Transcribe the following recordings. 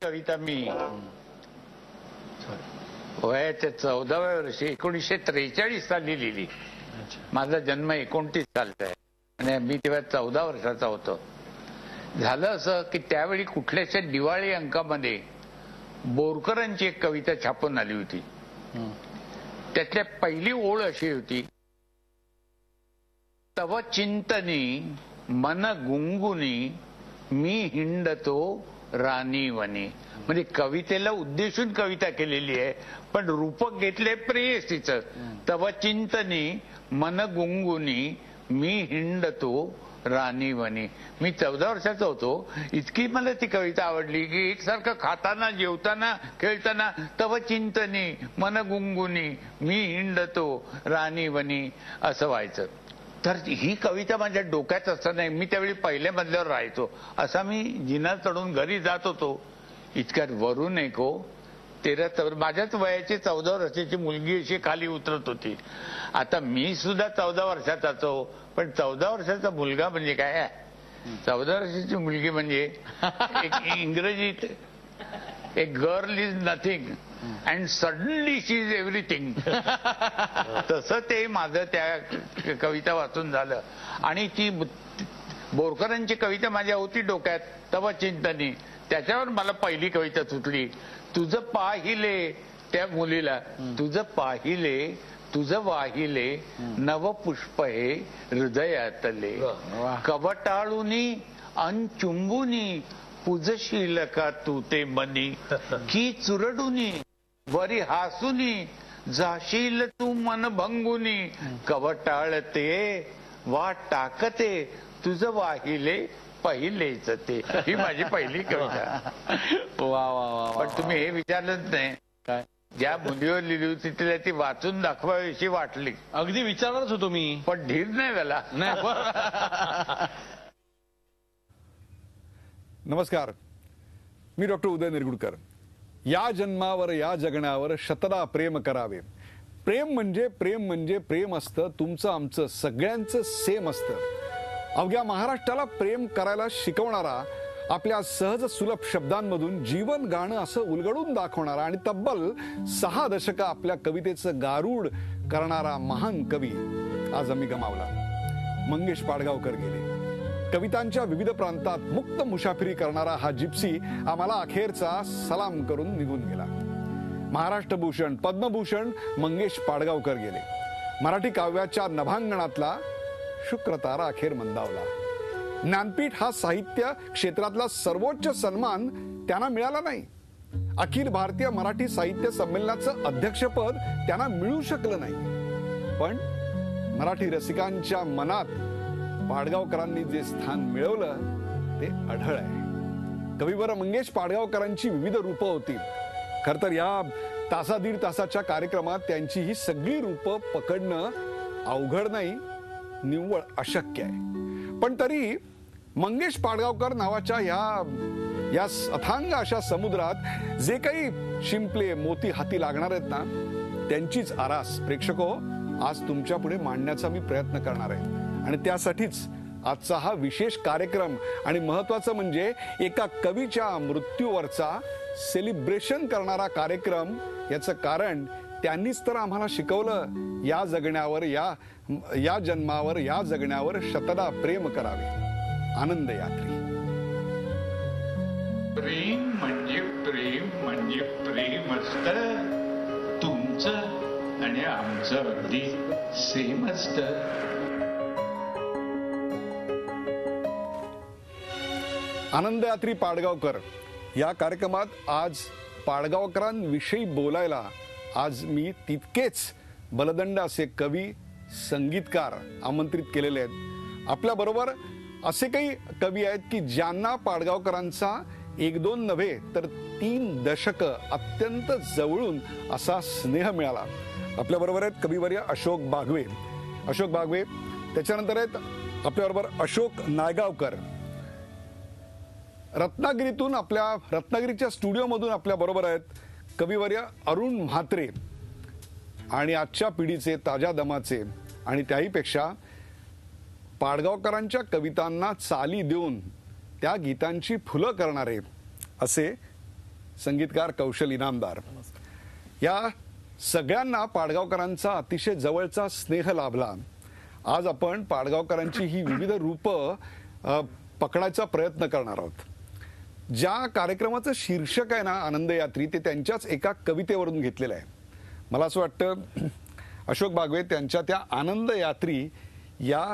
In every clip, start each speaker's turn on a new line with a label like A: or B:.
A: कविता मी वयाच्या 14व्या वर्षी 1943 साली लिहिली. माझा जन्म 29 सालचा आहे आणि मी तेव्हा 14 वर्षाचा होतो. झालं असं की त्यावेळी कुठल्याशा दिवाळी अंकामध्ये बोरकरांची एक कविता छापून आली होती. त्यातल्या पहिली ओळ अशी होती, तव चिंतनी मन गुंगुनी मी हिंडतो राणी वनी. म्हणजे कवितेला उद्देशून कविता केलेली आहे, पण रूपक घेतले प्रेयसीचं. तव चिंतनी मन गुंगुनी मी हिंडतो राणी वनी. मी 14 वर्षाचा होतो. इतकी मला ती कविता आवडली की एकसारखं खाताना जेवताना खेळताना तव चिंतनी मन गुंगुनी मी हिंडतो राणी वनी असं व्हायचं. तर ही कविता माझ्या डोक्यात असताना मी त्यावेळी पहिल्या मजल्यावर राहायचो. असा मी जिना चढून घरी जात होतो. इतक्यात वरून एक माझ्याच वयाची 14 वर्षाची मुलगी अशी खाली उतरत होती. आता मी सुद्धा 14 वर्षाचाच हो, पण 14 वर्षाचा मुलगा म्हणजे काय, 14 वर्षाची मुलगी म्हणजे एक इंग्रजीत एक girl is nothing and suddenly she is everything. तसं ते माझं त्या कविता वाचून झालं. आणि ती बोरकरांची कविता माझ्या होती डोक्यात, तव चिंतनी. त्याच्यावर मला पहिली कविता सुचली, तुझं पाहिले, त्या मुलीला, तुझं पाहिले तुझं वाहिले नव पुष्प हे हृदयातले, कवटाळुनी अन चुंबुनी पूजशील का तू ते मनी, की चुरडुनी वरी हासुनी जाशील तू मन भंगुनी, कवटाळते वा टाकते तुझं वाहिले पहिलेच ते. ही माझी पहिली कविता.
B: वा वा वा.
A: पण तुम्ही हे विचारलंच नाही,
B: काय
A: ज्या मुलीवर लिहिली होती तिला ती वाचून दाखवावीशी वाटली.
B: अगदी विचारणारच होतो मी,
A: पण धीर नाही झाला.
B: नाही.
C: नमस्कार, मी डॉक्टर उदय निरगुडकर. या जन्मावर या जगण्यावर शतदा प्रेम करावे. प्रेम म्हणजे प्रेम असतं. तुमचं आमचं सगळ्यांचं सेम असतं. अवघ्या महाराष्ट्राला प्रेम करायला शिकवणारा, आपल्या सहज सुलभ शब्दांमधून जीवन गाणं असं उलगडून दाखवणारा आणि तब्बल 6 दशकं आपल्या कवितेचं गारूड करणारा महान कवी आज आम्ही गमावला. मंगेश पाडगावकर गेले. कवितांच्या विविध प्रांतात मुक्त मुसाफिरी करणारा हा जिप्सी आम्हाला अखेरचा सलाम करून निघून गेला. महाराष्ट्रभूषण, पद्मभूषण मंगेश पाडगावकर गेले. मराठी काव्याच्या नभांगणातला शुक्रतारा अखेर मंदावला. ज्ञानपीठ हा साहित्य क्षेत्रातला सर्वोच्च सन्मान त्यांना मिळाला नाही. अखिल भारतीय मराठी साहित्य संमेलनाचं अध्यक्षपद त्यांना मिळू शकलं नाही. पण मराठी रसिकांच्या मनात पाडगावकरांनी जे स्थान मिळवलं ते अढळ आहे. कविवर मंगेश पाडगावकरांची विविध रूपं होती. खर तर या तासा दीड तासाच्या कार्यक्रमात त्यांची ही सगळी रूपं पकडणं अवघड नाही, निव्वळ अशक्य आहे. पण तरी मंगेश पाडगावकर नावाच्या या अथांग अशा समुद्रात जे काही शिंपले मोती हाती लागणार आहेत ना, त्यांचीच आरास प्रेक्षको आज तुमच्या पुढे मांडण्याचा मी प्रयत्न करणार आहे. आणि त्यासाठीच आजचा हा विशेष कार्यक्रम. आणि महत्वाचं म्हणजे एका कवीच्या मृत्यूवरचा सेलिब्रेशन करणारा कार्यक्रम. याचं कारण त्यांनीच तर आम्हाला शिकवलं, या जगण्यावर या जन्मावर या जगण्यावर शतदा प्रेम करावे. आनंद यात्री.
A: प्रेम म्हणजे प्रेम असतं. तुमचं आणि आमचं अगदी सेम असतं.
C: आनंद यात्री पाडगावकर या कार्यक्रमात आज पाडगावकरांविषयी बोलायला आज मी तितकेच बलदंड असे कवी, संगीतकार आमंत्रित केलेले आहेत. आपल्या बरोबर असे काही कवी आहेत की ज्यांना पाडगावकरांचा 1-2 नव्हे तर 3 दशकं अत्यंत जवळून असा स्नेह मिळाला. आपल्या बरोबर आहेत कविवर्य अशोक बागवे. त्याच्यानंतर आहेत आपल्याबरोबर अशोक नायगावकर. रत्नागिरीतून रत्नागिरीच्या स्टुडिओमधून आपल्या बरोबर आहेत कविवर्य अरुण म्हात्रे. आणि आजच्या पिढीचे, ताज्या दमाचे आणि त्याहीपेक्षा पाडगावकरांच्या कवितांना चाली देऊन त्या गीतांची फुलं करणारे असे संगीतकार कौशल इनामदार, या सगळ्यांना पाडगावकरांचा अतिशय जवळचा स्नेह लाभला. आज आपण पाडगावकरांची ही विविध रूपं पकडायचा प्रयत्न करणार आहोत. ज्या कार्यक्रमाचं शीर्षक आहे ना आनंद यात्री, ते त्यांच्याच एका कवितेवरून घेतलेलं आहे. मला असं वाटतं अशोक बागवे त्यांच्या त्या आनंद यात्री या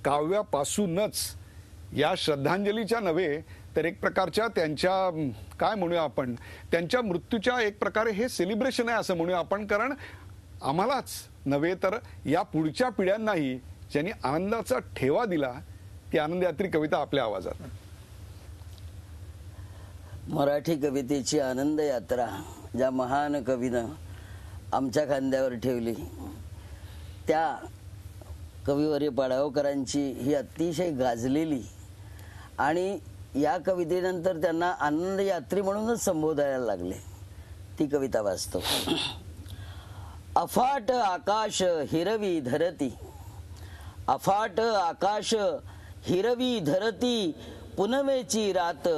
C: काव्यापासूनच, या श्रद्धांजलीच्या नव्हे तर एक प्रकारच्या त्यांच्या काय म्हणूया आपण, त्यांच्या मृत्यूच्या एक प्रकारे हे सेलिब्रेशन आहे असं म्हणूया आपण. कारण आम्हालाच नव्हे तर या पुढच्या पिढ्यांनाही ज्यांनी आनंदाचा ठेवा दिला, ती आनंद यात्री कविता आपल्या आवाजात.
D: मराठी कवितेची आनंद यात्रा ज्या महान कवीनं आमच्या खांद्यावर ठेवली, त्या कविवर्य पाडगावकरांची ही अतिशय गाजलेली आणि या कवितेनंतर त्यांना आनंद यात्री म्हणूनच संबोधायला लागले, ती कविता वाचतो. अफाट आकाश हिरवी धरती, अफाट आकाश हिरवी धरती, पुनवेची रात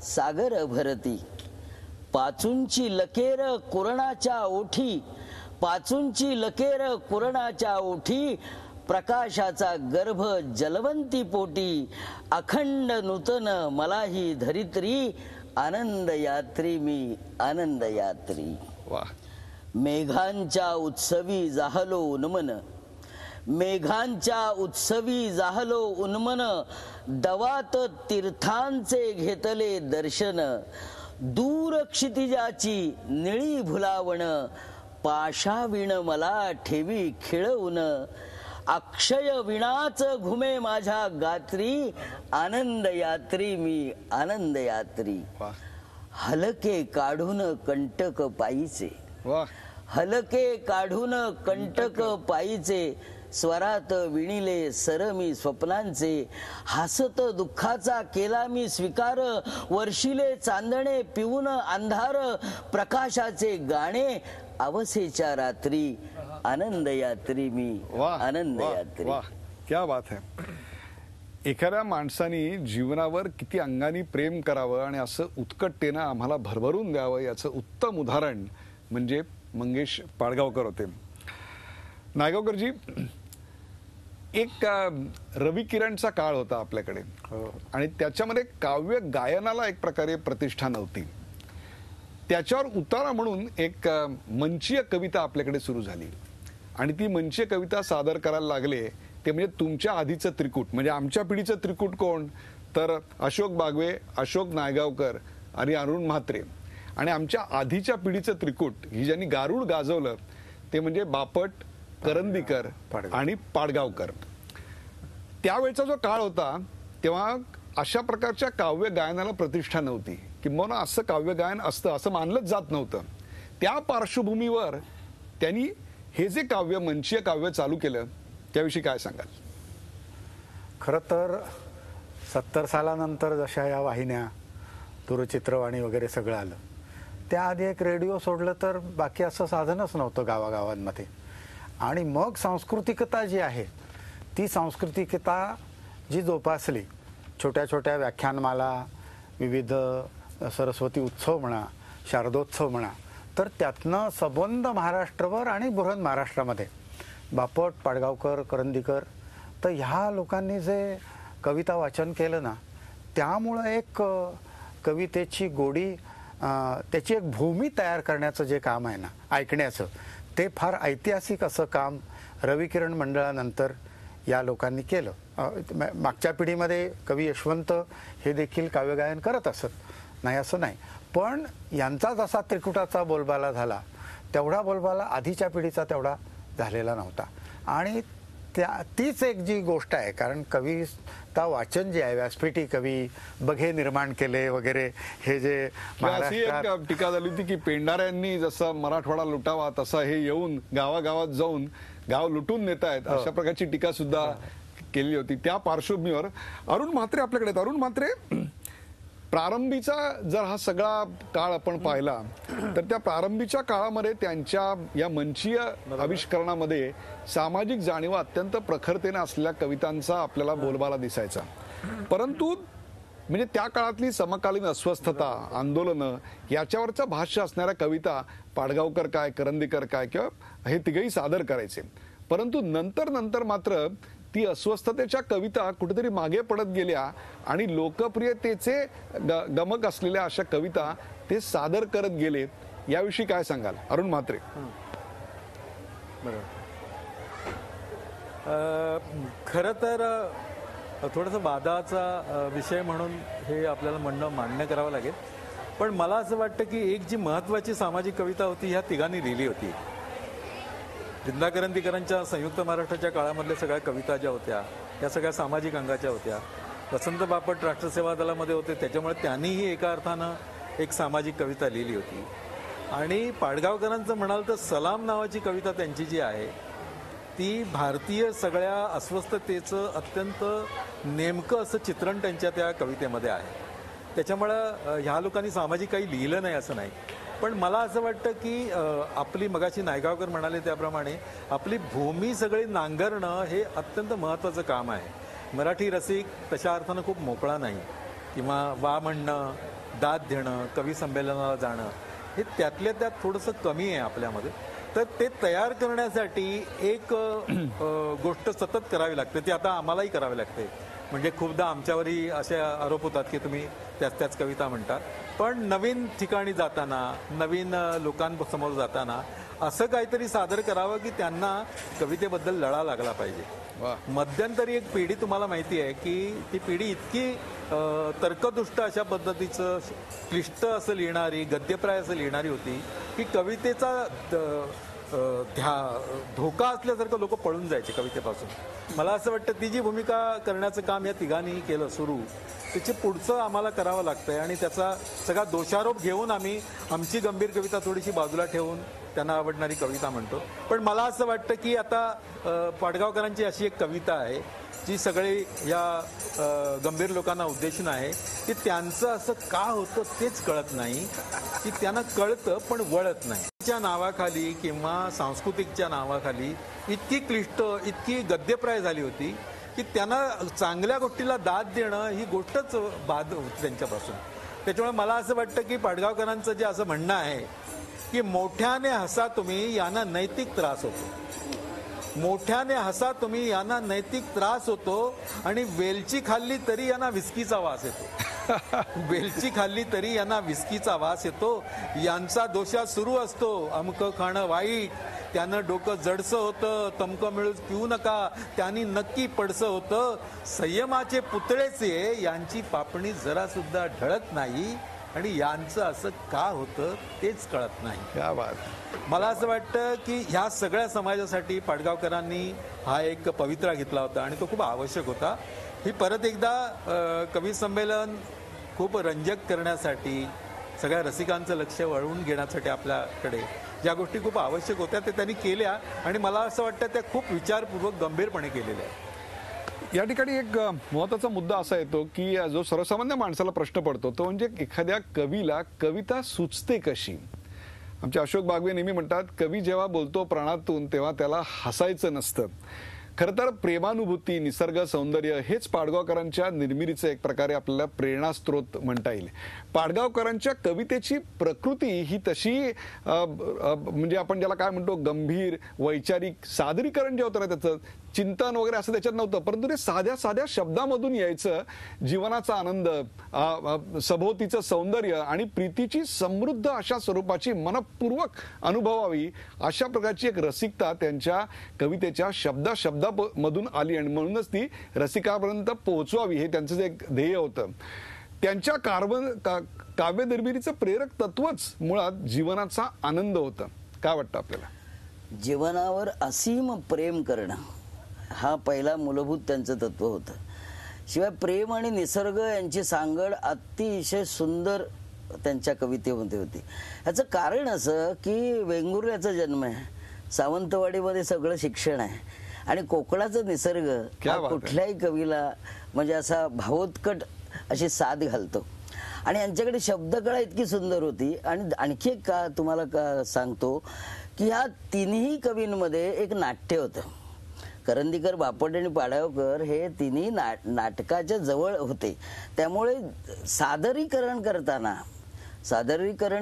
D: सागर भरती. पाचूंची लकेर कुरणाच्या ओठी, पाचूंची लकेर कुरणाच्या ओठी, प्रकाशाचा गर्भ जलवंती पोटी. अखंड नूतन मला ही धरित्री, आनंद यात्री मी आनंद यात्री.
C: वा.
D: मेघांच्या उत्सवी जाहलो उन्मन, मेघांच्या उत्सवी जाहलो उन्मन, दवात तीर्थांचे घेतले दर्शन. दूर क्षितिजाची निळी भुलावण, पाशाविण मला ठेवी खिळवून. अक्षय विणाच घुमे माझ्या गात्री, आनंद यात्री मी आनंद यात्री. हलके काढून कंटक पायीचे, हलके काढून कंटक पायीचे, स्वरात विणिले सर मी स्वप्नांचे. हसत दुःखाचा केला मी स्वीकार, वर्षिले चांदणे पिऊन अंधार. प्रकाशाचे गाणे अवसेच्या रात्री, आनंद यात्री मी आनंद यात्री.
C: वाह, क्या बात है. एखाद्या माणसाने जीवनावर किती अंगाने प्रेम करावं आणि असं उत्कटतेनं आम्हाला भरभरून द्यावं, याचं उत्तम उदाहरण म्हणजे मंगेश पाडगावकर होते. नायगावकरजी, एक रवी किरणचा काळ होता आपल्याकडे आणि त्याच्यामध्ये काव्य गायनाला एक प्रकारे प्रतिष्ठा नव्हती. त्याच्यावर उतारा म्हणून एक मंचीय कविता आपल्याकडे सुरू झाली आणि ती मंचीय कविता सादर करायला लागले ते म्हणजे तुमच्या आधीचं त्रिकूट. म्हणजे आमच्या पिढीचं त्रिकूट कोण तर अशोक बागवे, अशोक नायगावकर आणि अरुण म्हात्रे. आणि आमच्या आधीच्या पिढीचं त्रिकूट ही ज्यांनी गारुड गाजवलं ते म्हणजे बापट, करंदीकर आणि पाडगावकर. त्यावेळचा जो काळ होता तेव्हा अशा प्रकारच्या काव्य गायनाला प्रतिष्ठा नव्हती, किंबहुना असं काव्य गायन असतं असं मानलंच जात नव्हतं. त्या पार्श्वभूमीवर त्यांनी हे जे काव्य, मंचीय काव्य चालू केलं, त्याविषयी काय सांगाल?
E: खरं तर 70 सालानंतर जशा या वाहिन्या, दूरचित्रवाणी वगैरे सगळं आलं, त्याआधी एक रेडिओ सोडलं तर बाकी असं साधनच नव्हतं गावागावांमध्ये. आणि मग सांस्कृतिकता जी आहे ती सांस्कृतिकता जी जोपासली, छोट्या छोट्या व्याख्यानमाला, विविध सरस्वती उत्सव म्हणा, शारदोत्सव म्हणा, तर त्यातनं सबंध महाराष्ट्रभर आणि बृहन महाराष्ट्रामध्ये बापट, पाडगावकर, करंदीकर, तर ह्या लोकांनी जे कविता वाचन केलं ना, त्यामुळं एक कवितेची गोडी, त्याची एक भूमी तयार करण्याचं जे काम आहे ना ऐकण्याचं, ते फार ऐतिहासिक असं काम रवी किरण मंडळानंतर या लोकांनी केलं. मागच्या पिढीमध्ये कवी यशवंत हे देखील काव्यगायन करत असत, नाही असं नाही, पण यांचा जसा त्रिकुटाचा बोलबाला झाला तेवढा बोलबाला आधीच्या पिढीचा तेवढा झालेला नव्हता. आणि तीच एक जी गोष्ट आहे, कारण कविता वाचन जे आहे, व्यासपीठी कवी बघे निर्माण केले वगैरे, हे जे
C: महाराष्ट्रात टीका झाली होती की पेंढाऱ्यांनी जसं मराठवाडा लुटावा तसा हे येऊन गावागावात जाऊन गाव लुटून नेत आहेत, अशा प्रकारची टीका सुद्धा केली होती. त्या पार्श्वभूमीवर अरुण म्हात्रे आपल्याकडे आहेत. अरुण म्हात्रे, प्रारंभीचा जर हा सगळा काळ आपण पाहिला तर त्या प्रारंभीच्या काळामध्ये त्यांच्या या मंचीय आविष्करणामध्ये सामाजिक जाणीवा अत्यंत प्रखरतेने असलेल्या कवितांचा आपल्याला बोलबाला दिसायचा. परंतु म्हणजे त्या काळातली समकालीन अस्वस्थता, आंदोलनं याच्यावरचं भाष्य असणाऱ्या कविता पाडगावकर काय, करंदीकर काय किंवा हे तिघही सादर करायचे. परंतु नंतर मात्र ती अस्वस्थतेच्या कविता कुठेतरी मागे पडत गेल्या आणि लोकप्रियतेचे गमक असलेल्या अशा कविता ते सादर करत गेले. याविषयी काय सांगाल अरुण म्हात्रे?
F: बरोबर. खरं तर थोडंसं वादाचा विषय म्हणून हे आपल्याला म्हणणं मान्य करावं लागेल. पण मला असं वाटतं की एक जी महत्त्वाची सामाजिक कविता होती ह्या तिघांनी लिहिली होती. जिंदा करंदीकरांच्या संयुक्त महाराष्ट्राच्या काळामधल्या सगळ्या कविता ज्या होत्या त्या सगळ्या सामाजिक अंगाच्या होत्या. वसंत बापट राष्ट्रसेवा दलामध्ये होते, त्याच्यामुळे त्यांनीही एका अर्थानं एक सामाजिक कविता लिहिली होती. आणि पाडगावकरांचं म्हणाल तर सलाम नावाची कविता त्यांची जी आहे ती भारतीय सगळ्या अस्वस्थतेचं अत्यंत नेमकं असं चित्रण त्यांच्या त्या कवितेमध्ये आहे. त्याच्यामुळं ह्या लोकांनी सामाजिक काही लिहिलं नाही असं नाही. पण मला असं वाटतं की आपली मगाशी नायगावकर म्हणाले त्याप्रमाणे आपली भूमी सगळी नांगरणं हे अत्यंत महत्त्वाचं काम आहे. मराठी रसिक तशा अर्थानं खूप मोकळा नाही, किंवा वा म्हणणं, दाद देणं, कवी संमेलनाला जाणं हे त्यातल्या त्यात थोडंसं कमी आहे आपल्यामध्ये. तर ते तयार करण्यासाठी एक गोष्ट सतत करावी लागते, ती आता आम्हालाही करावी लागते. म्हणजे खूपदा आमच्यावरही असे आरोप होतात की तुम्ही त्याच कविता म्हणता. पण नवीन ठिकाणी जाताना, नवीन लोकांसमोर जाताना असं काहीतरी सादर करावं की त्यांना कवितेबद्दल लळा लागला पाहिजे. मध्यंतरी एक पिढी तुम्हाला माहिती आहे की ती पिढी इतकी तर्कदुष्ट अशा पद्धतीचं क्लिष्ट असं लिहिणारी, गद्यप्राय असं लिहिणारी होती की कवितेचा धोका असल्यासारखं लोक पळून जायचे कवितेपासून. मला असं वाटतं ती जी भूमिका करण्याचं काम या तिघांनी केलं सुरू, त्याचे पुढचं आम्हाला करावं लागतंय. आणि त्याचा सगळा दोषारोप घेऊन आम्ही आमची गंभीर कविता थोडीशी बाजूला ठेवून त्यांना आवडणारी कविता म्हणतो. पण मला असं वाटतं की आता पाडगावकरांची अशी एक कविता आहे जी सगळी या गंभीर लोकांना उद्देशून आहे की त्यांचं असं का होतं तेच कळत नाही, की त्यांना कळतं पण वळत नाही. च्या नावाखाली किंवा सांस्कृतिकच्या नावाखाली इतकी क्लिष्ट, इतकी गद्यप्राय झाली होती की त्यांना चांगल्या गोष्टीला दाद देणं ही गोष्टच बाद होती त्यांच्यापासून. त्याच्यामुळे मला असं वाटतं की पाडगावकरांचं जे असं म्हणणं आहे की मोठ्याने हसा तुम्ही यांना नैतिक त्रास होतो, मोठ्याने हसा तुम्ही यांना नैतिक त्रास होतो, आणि वेलची खाल्ली तरी यांना विस्कीचा वास येतो. वेलची खाल्ली तरी यांना विस्कीचा वास येतो. यांचा दोषा सुरू असतो अमकं खाणं वाईट, त्यानं डोकं जडसं होतं, तमकं मिळून पिऊ नका त्यांनी नक्की पडसं होतं. संयमाचे पुतळेचे यांची पापणी जरा सुद्धा ढळत नाही, आणि यांचं असं का होतं तेच कळत नाही.
C: क्या बात.
F: मला असं वाटतं की ह्या सगळ्या समाजासाठी पाडगावकरांनी हा एक पवित्रा घेतला होता आणि तो खूप आवश्यक होता. ही परत एकदा कवी संमेलन खूप रंजक करण्यासाठी, सगळ्या रसिकांचं लक्ष वळवून घेण्यासाठी आपल्याकडे ज्या गोष्टी खूप आवश्यक होत्या ते त्यांनी केल्या, आणि मला असं वाटतं त्या खूप विचारपूर्वक गंभीरपणे केलेल्या आहेत.
C: या ठिकाणी एक महत्त्वाचा मुद्दा असा येतो की जो सर्वसामान्य माणसाला प्रश्न पडतो तो म्हणजे एखाद्या कवीला कविता सुचते कशी. आमचे अशोक बागवे नेहमी म्हणतात, कवी जेव्हा बोलतो प्राणातून तेव्हा त्याला हसायचं नसतं. खरं तर प्रेमानुभूती, निसर्ग सौंदर्य हेच पाडगावकरांच्या निर्मितीचं एक प्रकारे आपल्याला प्रेरणास्त्रोत म्हणता येईल. पाडगावकरांच्या कवितेची प्रकृती ही तशी म्हणजे आपण ज्याला काय म्हणतो गंभीर, वैचारिक सादरीकरण जे होतं ना त्याचं चिंतन वगैरे असं त्याच्यात नव्हतं, परंतु ते साध्या साध्या शब्दामधून यायचं. जीवनाचा आनंद, सभोवतीचं सौंदर्य आणि प्रीतीची समृद्ध अशा स्वरूपाची मनपूर्वक अनुभवावी अशा प्रकारची एक रसिकता त्यांच्या कवितेच्या शब्दामधून आली, आणि म्हणूनच ती रसिकापर्यंत पोहोचवावी हे त्यांचं जे एक ध्येय होतं. त्यांच्या काव्यनिर्मितीचं प्रेरक तत्वच मुळात जीवनाचा आनंद होतं. काय वाटतं आपल्याला?
D: जीवनावर असीम प्रेम करणं हा पहिला मूलभूत त्यांचं तत्व होतं. शिवाय प्रेम आणि निसर्ग यांची सांगड अतिशय सुंदर त्यांच्या कवितेमध्ये होती. ह्याचं कारण असं की वेंगुर्ल्याचा जन्म आहे, सावंतवाडीमध्ये सगळं शिक्षण आहे, आणि कोकणाचा निसर्ग हा कुठल्याही कवीला म्हणजे असा भावोत्कट अशी साथ घालतो. आणि यांच्याकडे शब्दकळा इतकी सुंदर होती. आणि आणखी एक का तुम्हाला सांगतो की ह्या तिन्ही कवींमध्ये एक नाट्य होतं. करंदीकर, बापट आणि पाडगावकर हे तिन्ही नाटकाच्या जवळ होते. त्यामुळे सादरीकरण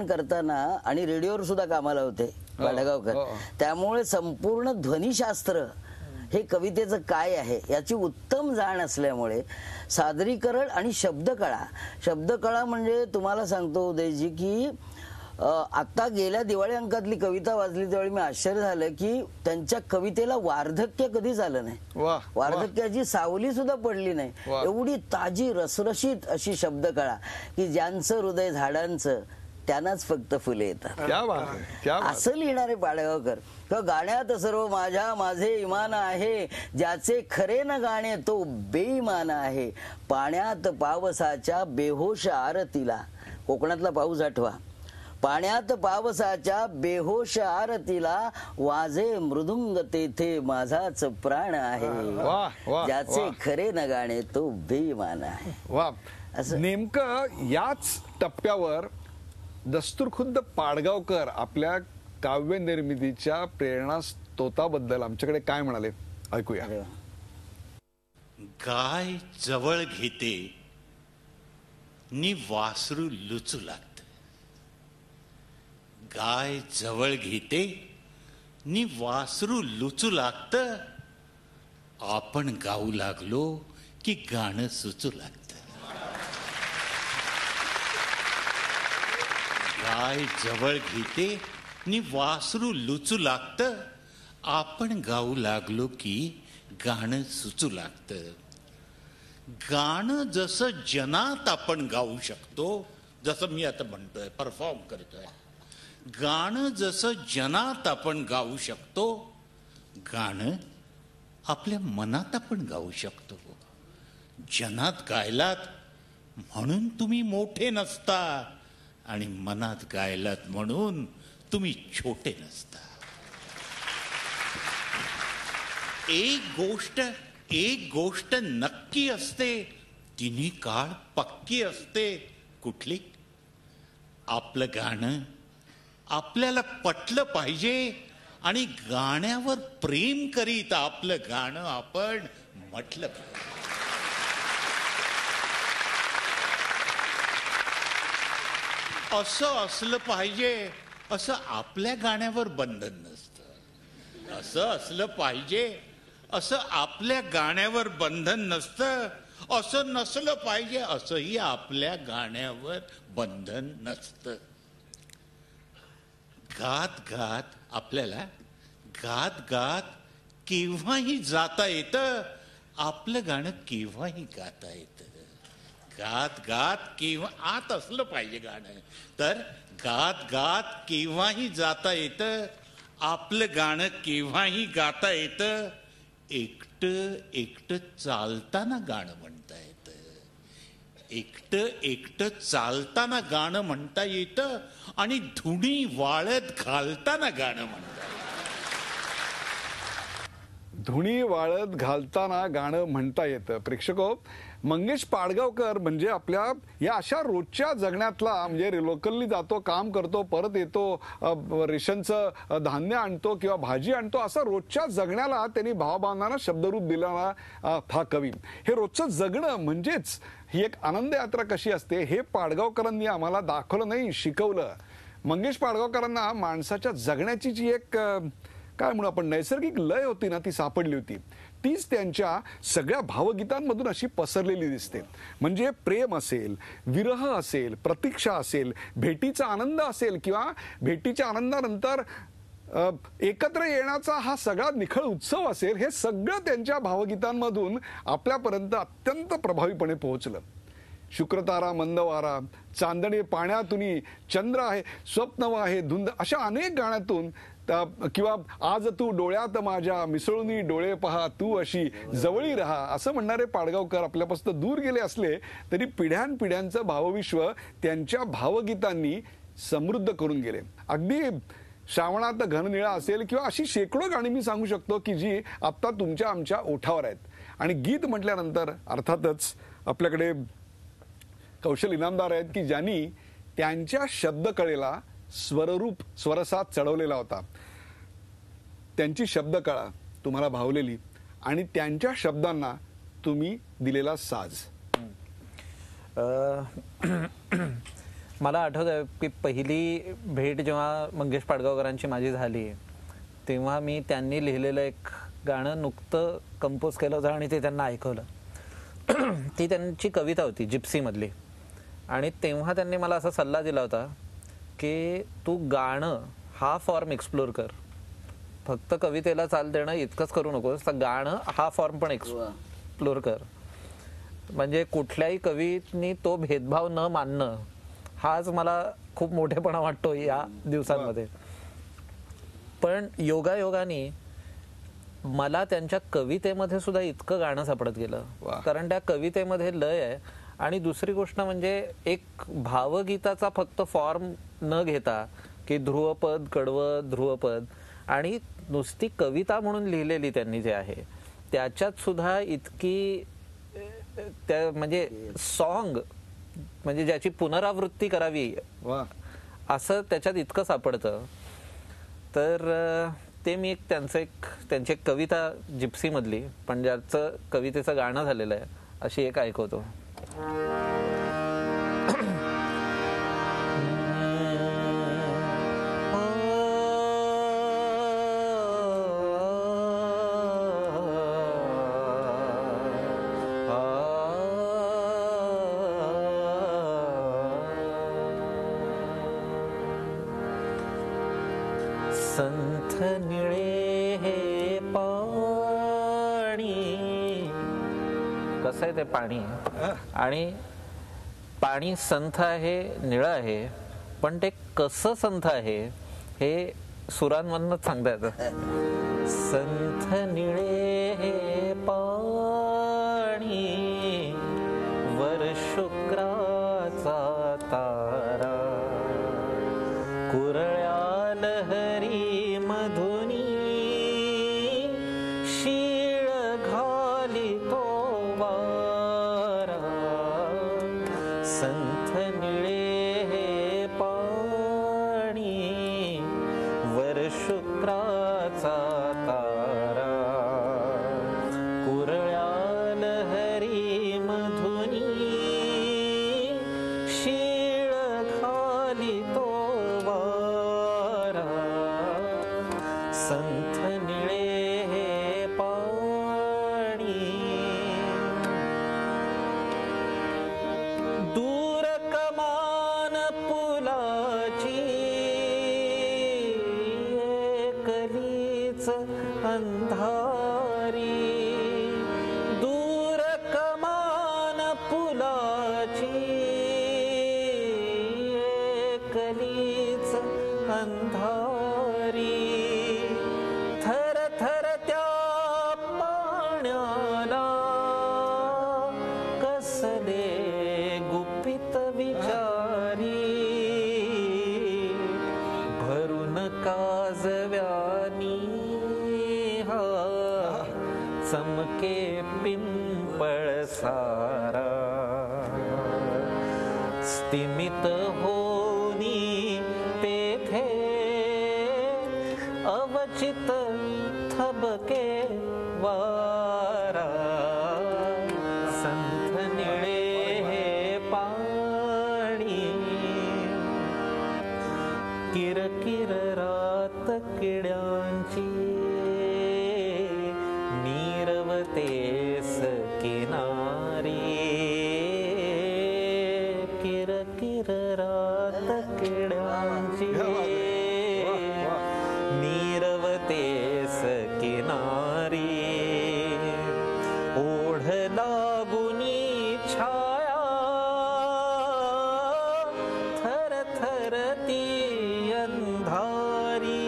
D: करताना आणि रेडिओवर सुद्धा कामाला होते पाडगावकर. त्यामुळे संपूर्ण ध्वनिशास्त्र हे कवितेचं काय आहे याची उत्तम जाण असल्यामुळे सादरीकरण आणि शब्दकळा म्हणजे तुम्हाला सांगतो उदयजी की आता गेल्या दिवाळी अंकातली कविता वाचली त्यावेळी मी आश्चर्य झालं की त्यांच्या कवितेला वार्धक्य कधीच आलं नाही. वार्धक्याची सावली सुद्धा पडली नाही. एवढी ताजी रसरशीत अशी शब्दकळा की ज्यांचं हृदय झाडांचं त्यांनाच फक्त फुले येतात असं लिहिणारे पाडगावकर. किंवा गाण्यात सर्व माझे इमान आहे, ज्याचे खरे न गाणे तो बेईमान आहे. पाण्यात पावसाच्या बेहोश आरतीला, कोकणातला पाऊस आठवा, पाण्यात पावसाच्या बेहोश आरतीला वाजे मृदुंग तेथे माझाच प्राण आहे. ज्याचे खरे न गाणे तो बेईमान आहे.
C: असं नेमकं याच टप्प्यावर दस्तूरखुद्द पाडगावकर आपल्या काव्य निर्मितीच्या प्रेरणा स्तोताबद्दल आमच्याकडे काय म्हणाले ऐकूया.
G: गाय जवळ घेते नि वासरू लुचू लागत. गाय जवळ घेते नि वासरू लुचू लागत. आपण गाऊ लागलो की गाणं सुचू लागत. गाय जवळ घेते नि वासरू लुचू लागत. आपण गाऊ लागलो की गाणं सुचू लागत. गाणं जसं जनात आपण गाऊ शकतो, जसं मी आता म्हणतोय, परफॉर्म करतोय, गाणं जसं जनात आपण गाऊ शकतो, गाणं आपल्या मनात आपण गाऊ शकतो. जनात गायलात म्हणून तुम्ही मोठे नसता आणि मनात गायलात म्हणून तुम्ही छोटे नसता. एक गोष्ट नक्की असते, तिन्ही काळ पक्की असते. कुठली? आपलं गाणं आपल्याला पटलं पाहिजे आणि गाण्यावर प्रेम करीत आपलं गाणं आपण म्हटलं पाहिजे. असं असलं पाहिजे, असं आपल्या गाण्यावर बंधन नसतं. असं असलं पाहिजे, असं आपल्या गाण्यावर बंधन नसतं. असं नसलं पाहिजे, असंही आपल्या गाण्यावर बंधन नसतं. गात गात आपल्याला गात केव्हाही जाता येतं. आपलं गाणं केव्हाही गाता येतं. गात केव्हा आत असलं पाहिजे गाणं, तर गात केव्हाही जाता येतं. आपलं गाणं केव्हाही गाता येतं. एकटं चालताना गाणं म्हणता येतं. एकटं चालताना गाणं म्हणता येतं आणि धुणी वाळत घालताना गाणं म्हणता येतं.
C: धुणी वाळत घालताना गाणं म्हणता येतं. प्रेक्षको, मंगेश पाडगावकर म्हणजे आपल्या या अशा रोजच्या जगण्यातला, म्हणजे लोकलनी जातो, काम करतो, परत येतो, रेशनचं धान्य आणतो किंवा भाजी आणतो, असं रोजच्या जगण्याला त्यांनी भावभावनांना शब्दरूप दिलेला हा कवी. हे रोजचं जगणं म्हणजेच ही एक आनंद यात्रा कशी असते हे पाडगावकरांनी आम्हाला दाखवलं नाही, शिकवलं. मंगेश पाडगावकरांना माणसाच्या जगण्याची जी एक काय म्हणू आपण नैसर्गिक लय होती ना, ती सापडली होती. तीच त्यांच्या सगळ्या भावगीतांमधून अशी पसरलेली दिसते. म्हणजे प्रेम असेल, विरह असेल, प्रतीक्षा असेल, भेटीचा आनंद असेल किंवा भेटीच्या आनंदानंतर एकत्र येण्याचा हा सगळा निखळ उत्सव असेल, हे सगळं त्यांच्या भावगीतांमधून आपल्यापर्यंत अत्यंत प्रभावीपणे पोहोचलं. शुक्रतारा मंदवारा, चांदणे पाण्यातून, चंद्र आहे, स्वप्नव आहे, धुंद, अशा अनेक गाण्यातून, किंवा आज तू डोळ्यात माझ्या मिसळून डोळे पहा, तू अशी जवळी राहा, असं म्हणणारे पाडगावकर आपल्यापासून दूर गेले असले तरी पिढ्यानपिढ्यांचं भावविश्व त्यांच्या भावगीतांनी समृद्ध करून गेले. अगदी श्रावणात घननिळा असेल किंवा अशी शेकडो गाणी मी सांगू शकतो की जी आत्ता तुमच्या आमच्या ओठावर आहेत. आणि गीत म्हटल्यानंतर अर्थातच आपल्याकडे कौशल इनामदार आहेत की ज्यांनी त्यांच्या शब्दकळेला स्वररूप स्वरसात चढवलेला होता. त्यांची शब्दकळा तुम्हाला भावलेली आणि त्यांच्या शब्दांना तुम्ही दिलेला साज.
H: मला आठवतं की पहिली भेट जेव्हा मंगेश पाडगावकरांची माझी झाली तेव्हा मी त्यांनी लिहिलेलं एक गाणं नुकतं कंपोज केलं होतं आणि ते त्यांना ऐकवलं. ती त्यांची कविता होती जिप्सी मधली. आणि तेव्हा त्यांनी मला असा सल्ला दिला होता की तू गाणं हा फॉर्म एक्सप्लोर कर, फक्त कवितेला चाल देणं इतकंच करू नकोस, तर गाणं हा फॉर्म पण एक्सप्लोर कर. म्हणजे कुठल्याही कवीनी तो भेदभाव न मानणं हाच मला खूप मोठेपणा वाटतो या दिवसांमध्ये. पण योगायोगाने मला त्यांच्या कवितेमध्ये सुद्धा इतकं गाणं सापडत गेलं, कारण त्या कवितेमध्ये लय आहे. आणि दुसरी गोष्ट म्हणजे एक भावगीताचा फक्त फॉर्म न घेता की ध्रुवपद कडवं ध्रुवपद आणि नुसती कविता म्हणून लिहिलेली त्यांनी जे आहे त्याच्यात सुद्धा इतकी त्या म्हणजे सॉन्ग म्हणजे ज्याची पुनरावृत्ती करावी असं त्याच्यात इतकं सापडतं. तर ते मी त्यांची एक कविता जिप्सी मधली पण ज्याचं कवितेचं गाणं झालेलं आहे अशी एक ऐकवतो. संथ निळे हे पाणी, कसं आहे ते पाणी, आणि पाणी संथ आहे निळं आहे पण ते कसं संथ आहे हे सुरांमधूनच सांगता येतं. संथ निळे हे पाणी वर शुक्राचा तारा कुरळ्या लहरी मधुनी शीळ घाली तो वारा. संथ निळे हे पाणी वर शुक्राचा तारा कुरळ्या लहरी मधुनी शीळ घाली तो वारा. संथ निळे हे पाणी दूर कमान पुलाची एकलीच अंधारी. दूर कमान पुलाची एकलीच अंधारी. थर थर त्या पाण्याला कसले गुपित विचारी. भरून काजव्यानी हा चमके पिंपळ सारा. स्तिमित होनी तेथे अवचित थबके वारा. संथ निळे हे पाणी किरकिर रात किड्यांची नीरवतेस किनारी. किरकिर रात किड्यांची नीरवतेस किनारी. ओढ लागुनी छाया थर थर ती अंधारी.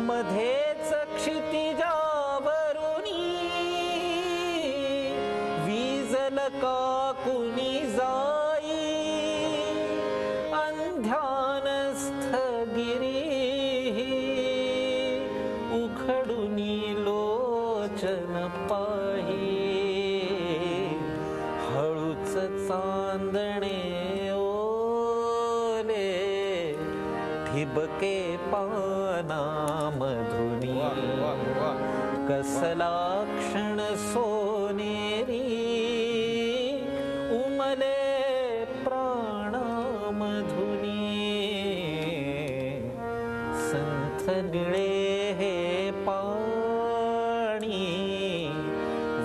H: मध्येच क्षितिजावरुनी वीजल काकुनी जाई. अंध्यानस्थ गिरी उखडुनी लोचन पाही. हळूच चांदणे ओले ठिबके पानामधुनी कसला क्षण सोनेरी उमले प्राणामधुनी संथ निळे हे पाणी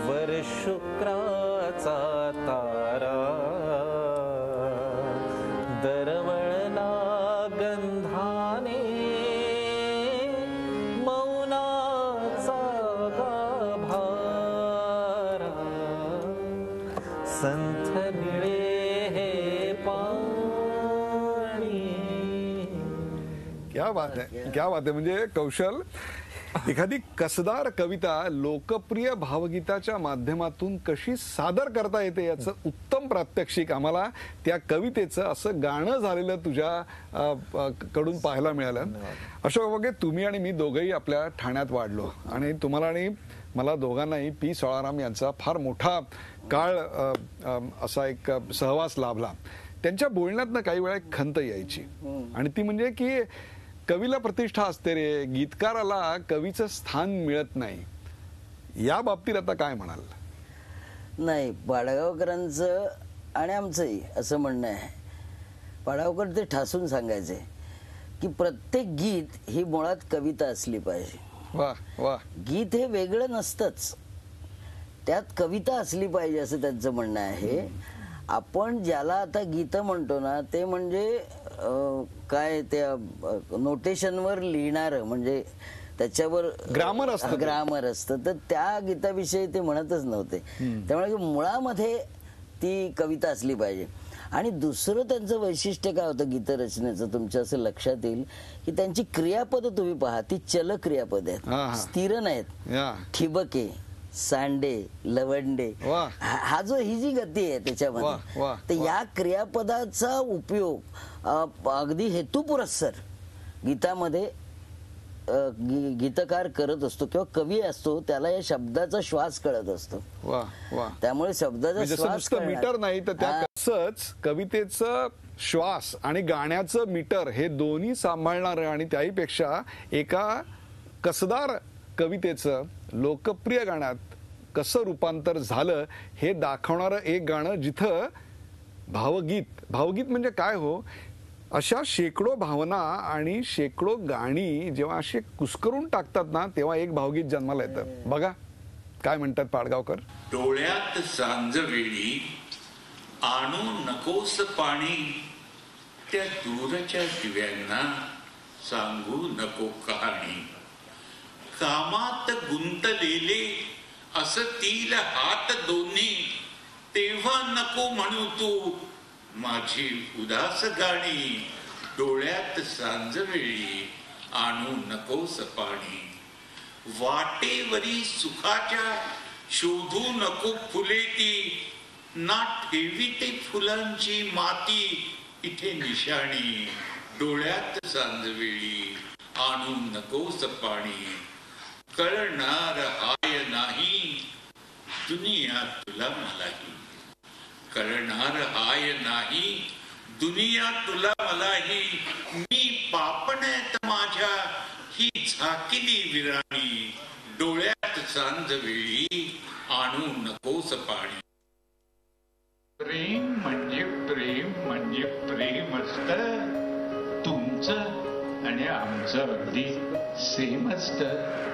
H: वर शुक्राचा तारा दरवळला गंधाने मौनाचा गाभारा संथ निळे हे पाणी.
C: क्या बात आहे, क्या बात आहे. म्हणजे कौशल, एखादी कसदार कविता लोकप्रिय भावगीताच्या माध्यमातून कशी सादर करता येते याचं उत्तम प्रात्यक्षिक आम्हाला त्या कवितेचं असं गाणं झालेलं तुझ्या कडून पाहायला मिळालं. अशोक बघे, तुम्ही आणि मी दोघंही आपल्या ठाण्यात वाढलो आणि तुम्हाला आणि मला दोघांनाही पी सोळाराम यांचा फार मोठा काळ असा एक सहवास लाभला. त्यांच्या बोलण्यातनं काही वेळा एक खंत यायची आणि ती म्हणजे की कवीला प्रतिष्ठा असते रे, गीतकाराला कवीचं स्थान मिळत नाही. या बाबतीत आता काय म्हणाल?
D: नाही, पाडगावकरांचं आणि आमचंही असं म्हणणं आहे. पाडगावकर ते ठासून सांगायचे की प्रत्येक गीत ही मुळात कविता असली पाहिजे.
C: वा वा. गीत
D: हे वेगळं नसतंच, त्यात कविता असली पाहिजे असं त्यांचं म्हणणं आहे. आपण ज्याला आता गीतं म्हणतो ना, ते म्हणजे काय त्या नोटेशनवर लिहिणारं, म्हणजे त्याच्यावर
C: ग्रामर
D: असतं, तर त्या गीताविषयी ते म्हणतच नव्हते. त्यामुळे मुळामध्ये ती कविता असली पाहिजे. आणि दुसरं त्यांचं वैशिष्ट्य काय होतं गीतरचनेचं, तुमच्या असं लक्षात येईल की त्यांची क्रियापद तुम्ही पहा, ती चल क्रियापद आहेत, स्थिर नाहीत. ठिबके, सांडे, लवंडे, ही जी गती आहे त्याच्यामध्ये, तर या क्रियापदाचा उपयोग अगदी हेतुपुरस्सर गीतामध्ये गीतकार करत असतो किंवा कवी असतो, त्याला या शब्दाचा श्वास कळत असतो. त्यामुळे शब्दाचा श्वास
C: मीटर नाही तर त्या कसंच कवितेचं श्वास आणि गाण्याचं मीटर हे दोन्ही सांभाळणार आणि त्याहीपेक्षा एका कसदार कवितेचं लोकप्रिय गाण्यात कसं रूपांतर झालं हे दाखवणारं एक गाणं, जिथं भावगीत म्हणजे काय हो, अशा शेकडो भावना आणि शेकडो गाणी जेव्हा असे कुस्करून टाकतात ना, तेव्हा एक भावगीत जन्माला येतं. बघा काय म्हणतात पाडगावकर.
G: डोळ्यात सांजवेळी आणू नकोस पाणी, त्या दूरच्या दिव्यांना सांगू नको कहाणी. कामात गुंतलेले असतील हात दोन्ही, तेव्हा नको म्हणू तू माझी उदास गाणी. डोळ्यात सांजवेळी आणू नकोस पाणी. वाटेवरी सुखाच्या शोधू नको फुले ती, ना ठेवी ते फुलांची माती इथे निशाणी. डोळ्यात सांजवेळी आणू नकोस पाणी. कळणार हाय नाही दुनिया तुला मलाही. कळणार हाय नाही दुनिया तुला मलाही. मी पापण्यात माझ्या ही झाकिली विराणी. डोळ्यात सांजवेळी आणू नकोस पाणी.
A: प्रेम म्हणजे प्रेम असतं. तुमचं आणि आमचं अगदी सेम असतं.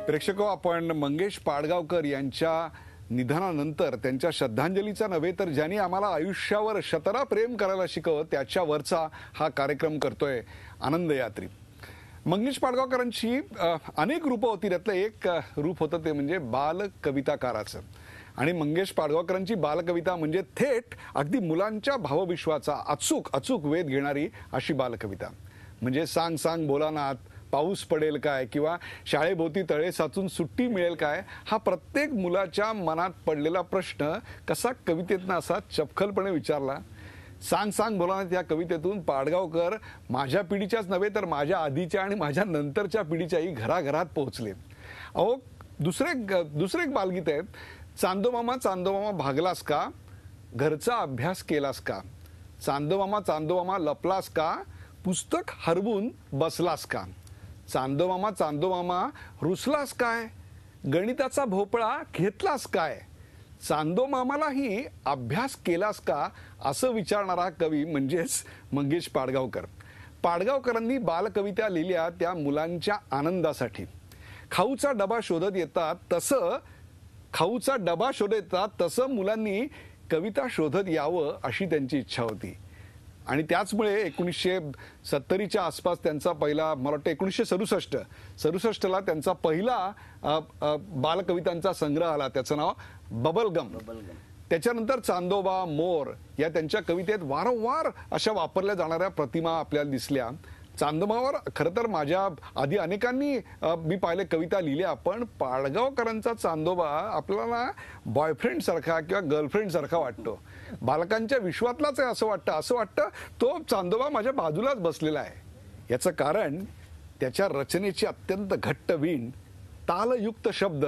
C: प्रेक्षको, आपण मंगेश पाडगावकर यांच्या निधनानंतर त्यांच्या श्रद्धांजलीचा नव्हे तर ज्यांनी आम्हाला आयुष्यावर शतरा प्रेम करायला शिकवलं त्याच्यावरचा हा कार्यक्रम करतोय आनंद यात्री. मंगेश पाडगावकरांची अनेक रूपं होती, त्यातलं एक रूप होतं ते म्हणजे बालकविताकाराचं. आणि मंगेश पाडगावकरांची बालकविता म्हणजे थेट अगदी मुलांच्या भावविश्वाचा अचूक वेध घेणारी अशी बालकविता. म्हणजे सांग सांग भोलानाथ, पाऊस पडेल काय किंवा शाळेभोवती तळे साचून सुट्टी मिळेल काय, हा प्रत्येक मुलाच्या मनात पडलेला प्रश्न कसा कवितेतनं असा चपखलपणे विचारला. सांग सांग भोलानाथ या कवितेतून पाडगावकर माझ्या पिढीच्याच नव्हे तर माझ्या आधीच्या आणि माझ्या नंतरच्या पिढीच्याही घराघरात पोहोचले. अहो, दुसरे एक बालगीत आहे, चांदोमामा चांदोमामा भागलास का, घरचा अभ्यास केलास का. चांदोमामा चांदोमामा लपलास का, पुस्तक हरवून बसलास का. चांदोमामा रुसलास काय, गणिताचा भोपळा घेतलास काय. चांदोमामालाही अभ्यास केलास का, असं विचारणारा कवी म्हणजेच मंगेश पाडगावकर. पाडगावकरांनी बालकविता लिहिल्या त्या मुलांच्या आनंदासाठी. खाऊचा डबा शोधत येतात तसं मुलांनी कविता शोधत यावं अशी त्यांची इच्छा होती. आणि त्याचमुळे 1970च्या आसपास त्यांचा पहिला, मला वाटतं 1967ला त्यांचा पहिला बालकवितांचा संग्रह आला, त्याचं नाव बबलगम. त्याच्यानंतर चांदोबा, मोर या त्यांच्या कवितेत वारंवार अशा वापरल्या जाणाऱ्या प्रतिमा आपल्याला दिसल्या. चांदोबावर खरं तर माझ्या आधी अनेकांनी मी पाहिले कविता लिहिल्या, पण पाडगावकरांचा चांदोबा आपल्याला बॉयफ्रेंड सारखा किंवा गर्लफ्रेंड सारखा वाटतो. बालकांच्या विश्वातलाच आहे असं वाटतं तो चांदोबा माझ्या बाजूलाच बसलेला आहे. याचं कारण त्याच्या रचनेची अत्यंत घट्ट वीण, तालयुक्त शब्द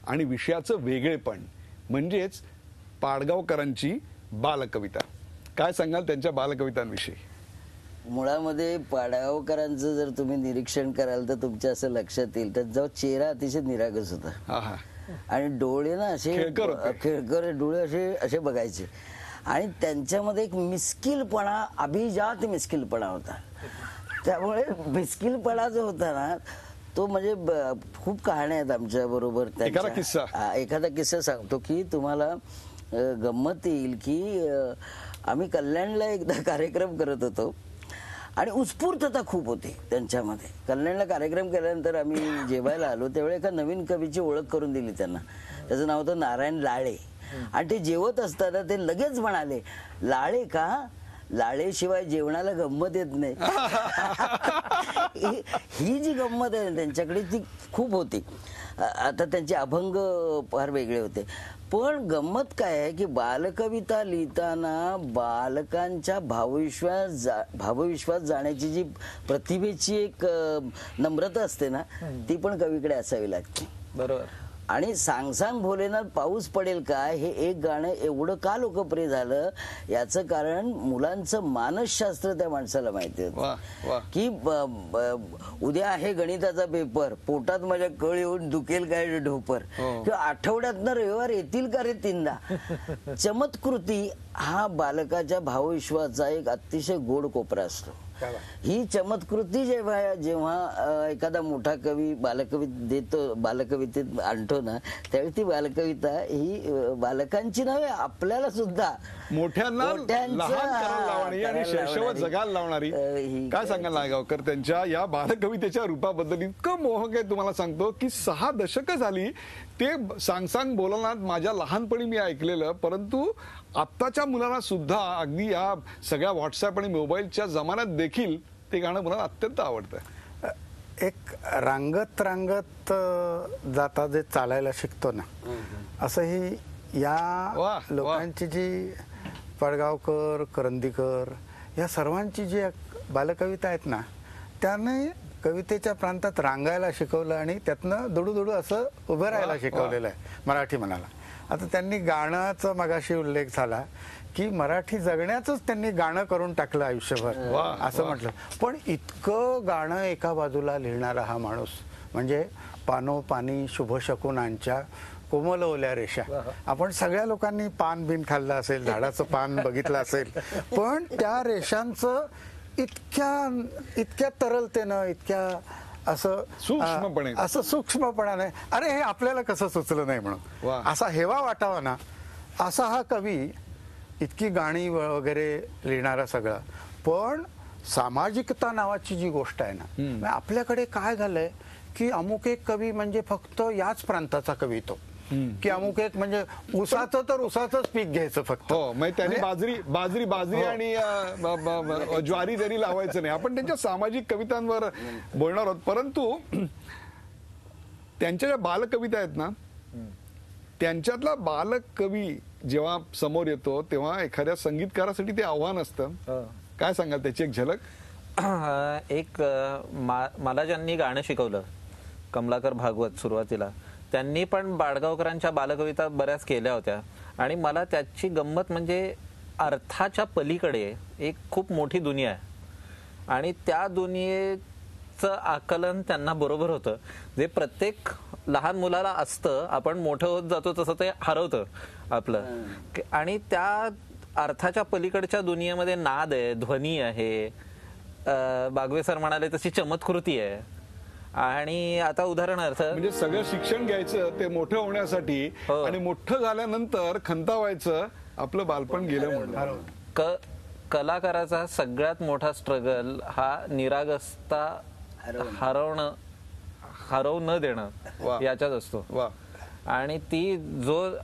C: आणि विषयाचं वेगळेपण, म्हणजेच पाडगावकरांची बालकविता. काय सांगाल त्यांच्या बालकवितांविषयी?
D: मुळामध्ये पाडगावकरांचं जर तुम्ही निरीक्षण कराल तर तुमच्या असं लक्षात येईल, त्यांचा चेहरा अतिशय निरागस होता आणि डोळे ना असे खेळकर डोळे असे बघायचे आणि त्यांच्यामध्ये एक मिस्किलपणा, अभिजात मिस्किलपणा होता. त्यामुळे मिस्किलपणा जो होता ना तो म्हणजे खूप कहाण्या आहेत आमच्या बरोबर. एखादा किस्सा सांगतो की तुम्हाला गंमत येईल की आम्ही कल्याणला एकदा कार्यक्रम करत होतो आणि उत्स्फूर्तता खूप होती त्यांच्यामध्ये. कल्याणला कार्यक्रम केल्यानंतर आम्ही जेवायला आलो त्यावेळी एका नवीन कवीची ओळख करून दिली त्यांना. त्याचं नाव होतं नारायण लाळे. आणि ते जेवत असताना ते लगेच म्हणाले, लाळे का? लाळेशिवाय जेवणाला गंमत येत नाही. ही जी गंमत आहे त्यांच्याकडे ती खूप होती. आता त्यांचे अभंग फार वेगळे होते. पण गंमत काय आहे की बालकविता लिहिताना बालकांच्या भावविश्वास जाण्याची जी प्रतिभेची एक नम्रता असते ना ती पण कवीकडे असावी लागते.
H: बरोबर.
D: आणि सांग सांग भोलेनाथ पाऊस पडेल काय हे एक गाणं एवढं का लोकप्रिय झालं याचं कारण मुलांचं मानसशास्त्र त्या माणसाला माहिती होतं की उद्या आहे गणिताचा पेपर, पोटात माझ्या कळ येऊन दुखेल काय ढोपर, किंवा आठवड्यातनं रविवार येतील का रे तीनदा. चमत्कृती हा बालकाच्या भावविश्वाचा एक अतिशय गोड कोपरा असतो. ही चमत्कृती जेव्हा एखादा मोठा कवी बालकवितेत आणतो ना त्यावेळी ती बालकविता ही बालकांची नव्हे आपल्याला सुद्धा
C: मोठ्यांना आणि शैशव जगायला लावणारी. काय सांगाल नायगावकर त्यांच्या या बालकवितेच्या रूपाबद्दल? इतकं मोहक आहे तुम्हाला सांगतो की 6 दशकं झाली ते सांग बोलणार माझ्या लहानपणी मी ऐकलेलं, परंतु आत्ताच्या मुलांना सुद्धा अगदी या सगळ्या व्हॉट्सअप आणि मोबाईलच्या जमान्यात देखील ते गाणं मुलांना अत्यंत आवडतं.
E: एक रांगत जाता जे चालायला शिकतो ना असं ही या लोकांची जी पाडगावकर, करंदीकर या सर्वांची जी बालकविता आहेत ना त्याने कवितेच्या प्रांतात रांगायला शिकवलं आणि त्यातनं दुडू असं उभं राहायला शिकवलेलं आहे मराठी मनाला. आता त्यांनी गाण्याचा मगाशी उल्लेख झाला की मराठी जगण्याचंच त्यांनी गाणं करून टाकलं आयुष्यभर असं म्हटलं. पण इतकं गाणं एका बाजूला लिहिणारा हा माणूस म्हणजे पानोपानी शुभशकुनांच्या कोमल ओल्या रेषा. आपण सगळ्या लोकांनी पान बिन खाल्लं असेल, झाडाचं पान बघितलं असेल, पण त्या रेषांचं इतक्या तरलतेनं, इतक्या असं सूक्ष्मपणाने अरे हे आपल्याला कसं सुचलं नाही म्हणून असा हेवा वाटावा ना असा हा कवी. इतकी गाणी वगैरे लिहिणारा सगळं. पण सामाजिकता नावाची जी गोष्ट आहे ना आपल्याकडे काय झालंय की अमुक एक कवी म्हणजे फक्त याच प्रांताचा कवी तो, की अमुक एक म्हणजे उसाचं तर उसाचंच पीक घ्यायचं फक्त.
C: हो म्हणजे त्यांनी बाजरी आणि ज्वारी जरी लावायचं नाही. आपण त्यांच्या सामाजिक कवितांवर बोलणार आहोत, परंतु त्यांच्या ज्या बालकविता आहेत ना त्यांच्यातला बालकवी जेव्हा समोर येतो तेव्हा एखाद्या संगीतकारासाठी ते आव्हान असतं. काय सांगाल त्याची एक झलक?
H: एक मला ज्यांनी गाणं शिकवलं कमलाकर भागवत सुरुवातीला त्यांनी पण पाडगावकरांच्या बालकविता बऱ्याच केल्या होत्या आणि मला त्याची गंमत म्हणजे अर्थाच्या पलीकडे एक खूप मोठी दुनिया आहे आणि त्या दुनियेचं आकलन त्यांना बरोबर होतं, जे प्रत्येक लहान मुलाला असतं. आपण मोठं होत जातो तसं ते हरवतं आपलं. आणि त्या अर्थाच्या पलीकडच्या दुनियेमध्ये नाद आहे, ध्वनी आहे, बागवे सर म्हणाले तशी चमत्कृती आहे. आणि आता उदाहरणार्थ
C: म्हणजे सगळं शिक्षण घ्यायचं ते मोठं होण्यासाठी
H: हो.
C: आणि मोठं झाल्यानंतर खंतावायचं आपलं बालपण गेलं म्हणून.
H: कलाकाराचा सगळ्यात मोठा स्ट्रगल हा निरागसता हरवू न देणं याच्यात असतो.
C: वा.
H: आणि ती जो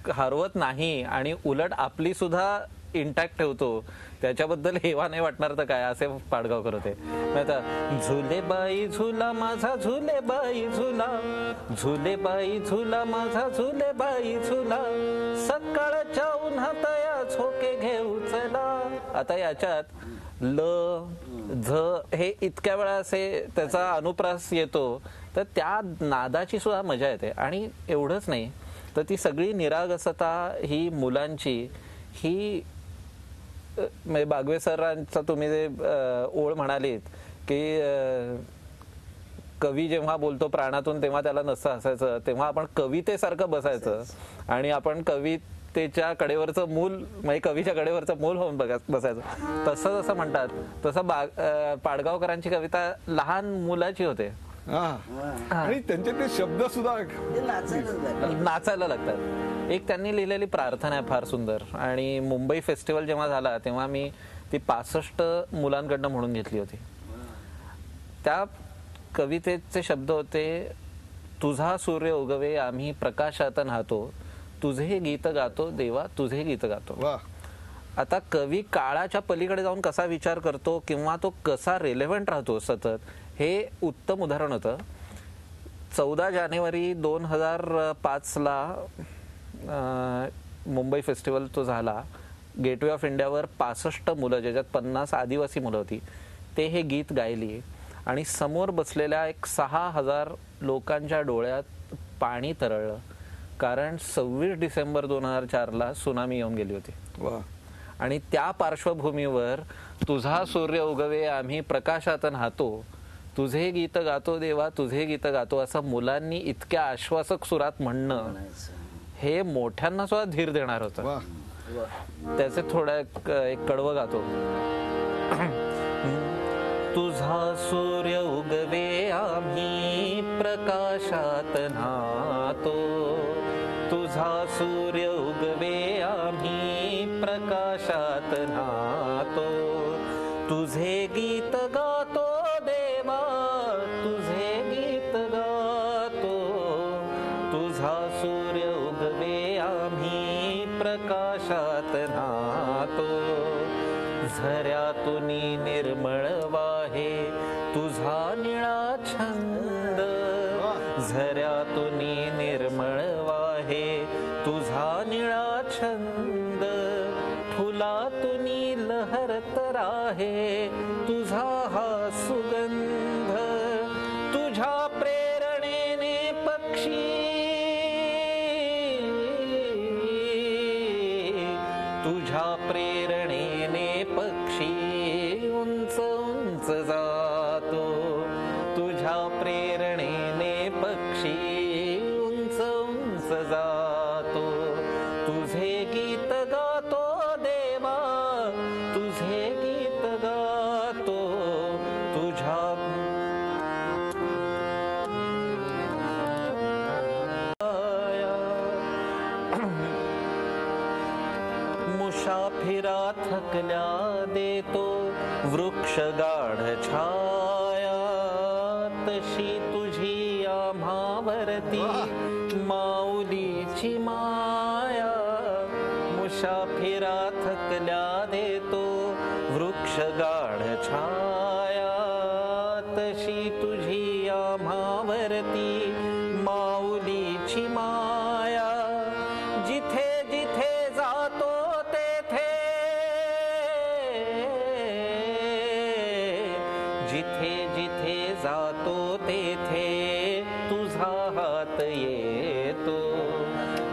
H: हरवत नाही आणि उलट आपली सुद्धा इंटॅक्ट ठेवतो, त्याच्याबद्दल हेवा नाही वाटणार तर काय, असे पाडगावकर होते. आता झुले बाई झुला माझा झुले बाई झुला, झुले बाई झुला माझा झुले बाई झुला, सकाळच्या उन्हात या झोके घेऊ चला. आता याच्यात ल झ हे इतक्या वेळा असे त्याचा अनुप्रास येतो, तर त्या नादाची सुद्धा मजा येते. आणि एवढंच नाही तर ती सगळी निरागसता ही मुलांची ही बागवे सरांचा तुम्ही जे ओळ म्हणालीत की कवी जेव्हा बोलतो प्राणातून तेव्हा त्याला नसतं हसायचं, तेव्हा आपण कवितेसारखं बसायचं आणि आपण कवितेच्या कडेवरचं मूल म्हणजे कवीच्या कडेवरचं मूल होऊन बसायचं. तसं जसं म्हणतात तसं पाडगावकरांची कविता लहान मुलाची होते.
C: आणि त्यांचे ते शब्द सुद्धा
H: नाचायला लागतात. एक त्यांनी लिहिलेली प्रार्थना आहे फार सुंदर, आणि मुंबई फेस्टिवल जेव्हा झाला तेव्हा मी ती 65 मुलांकडनं म्हणून घेतली होती. त्या कवितेचे शब्द होते, तुझा सूर्य उगवे आम्ही प्रकाशात नाहतो, तुझे गीत गातो देवा तुझे गीत गातो. आता कवी काळाच्या पलीकडे जाऊन कसा विचार करतो किंवा तो कसा रेलेव्हंट राहतो सतत, हे उत्तम उदाहरण होतं. 14 जानेवारी 2005 ला मुंबई फेस्टिवल तो झाला. गेटवे ऑफ इंडियावर 65 मुलं, ज्याच्यात 50 आदिवासी मुलं होती, ते हे गीत गायली. आणि समोर बसलेल्या एक 6000 लोकांच्या डोळ्यात पाणी तरळलं, कारण 26 डिसेंबर 2004 ला सुनामी येऊन गेली होती. आणि त्या पार्श्वभूमीवर तुझा सूर्य उगवे आम्ही प्रकाशात नाहतो, तुझे गीत गातो देवा तुझे गीत गातो, असं मुलांनी इतक्या आश्वासक सुरात म्हणणं हे मोठ्यांना सुद्धा धीर देणार होतं. त्याचे थोडं एक कडवं गातो. तुझा सूर्य उगवे आम्ही प्रकाशात नाहतो, तुझा सूर्य उगवे आम्ही प्रकाशात नाहतो, तुझे गीत गातो देवा तुझे गीत गातो, तुझा सूर्य उगवे आम्ही प्रकाशात नाहतो, झऱ्यातून निर्मळ वाहे तुझा निळा छंद, झऱ्यातून निर्मळ वाहे तुझा निळा छंद, फुलातून लहरत राहे तुझा हा सुगंध, तुझ्या प्रेरणेने पक्षी, तुझ्या प्रेरणेने पक्षी उंच उंच जातो, तुझ्या प्रेरणेने पक्षी उंच उंच जातो, तुझे गीत गातो देवा तुझे गीत गातो, तुझ्या मुसाफिरा थकल्या देतो वृक्ष गाढ छाया, तशी तुझी आम्हावरती माऊलीची माया, मुसाफिरा थकल्या देतो वृक्ष गाढ छाया, तशी तुझी आम्हावरती माऊलीची माया, जिथे जिथे जातो तेथे, जिथे जिथे जातो तेथे तुझा हात येतो,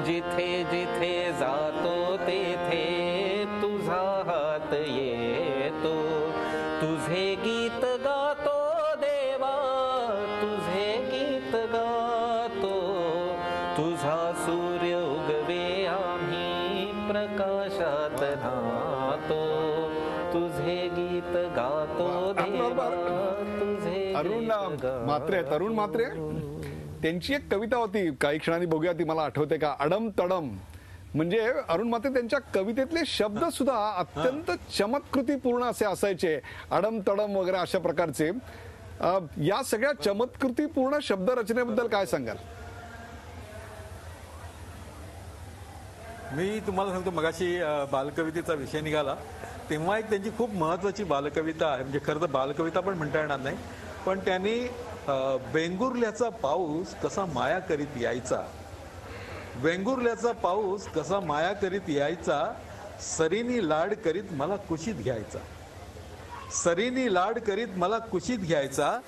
H: जिथे जिथे जातो तेथे येतो. तुझे गीत गातो देवा, तुझे गीत गातो. तुझा सूर्य उगवे आम्ही प्रकाशात नातो. तुझे गीत गातो देवा, तुझे
C: अरुण
H: गीत
C: म्हात्रे, तरुण म्हात्रे, त्यांची एक कविता होती, काही क्षणांनी बघूया ती मला आठवते का, अडम तडम. म्हणजे अरुण म्हात्रे त्यांच्या कवितेतले शब्द सुद्धा अत्यंत चमत्कृतीपूर्ण असे असायचे. अडम तडम वगैरे अशा प्रकारचे. या सगळ्या चमत्कृतीपूर्ण शब्द रचनेबद्दल काय सांगाल?
F: मी तुम्हाला सांगतो, मगाशी बालकवितेचा विषय निघाला तेव्हा एक त्यांची खूप महत्वाची बालकविता आहे. म्हणजे खरं तर बालकविता पण म्हणता येणार नाही, पण त्यांनी वेंगुर्ल्याचा पाऊस कसा माया करीत यायचा, वेंगुर्ल्याचा पाऊस कसा माया करीत यायचा, सरीनी लाड करीत मला कुशीत घ्यायचा, सरीनी लाड करीत मला कुशीत घ्यायचा.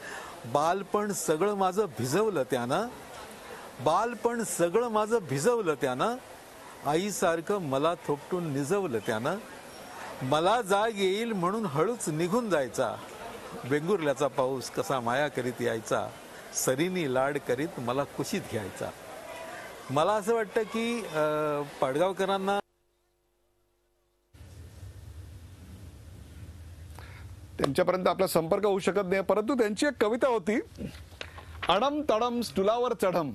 F: बालपण सगळं माझं भिजवलं त्यानं, बालपण सगळं माझं भिजवलं त्यानं. आईसारखं मला थोपटून निजवलं त्यानं. मला जाग येईल म्हणून हळूच निघून जायचा. वेंगुर्ल्याचा पाऊस कसा माया करीत यायचा, सरीनी लाड करीत मला कुशीत घ्यायचा. मला असं वाटतं की पाडगावकरांना
C: त्यांच्यापर्यंत आपला संपर्क होऊ शकत नाही, परंतु त्यांची एक कविता होती, अडम तडम स्टुलावर चढम,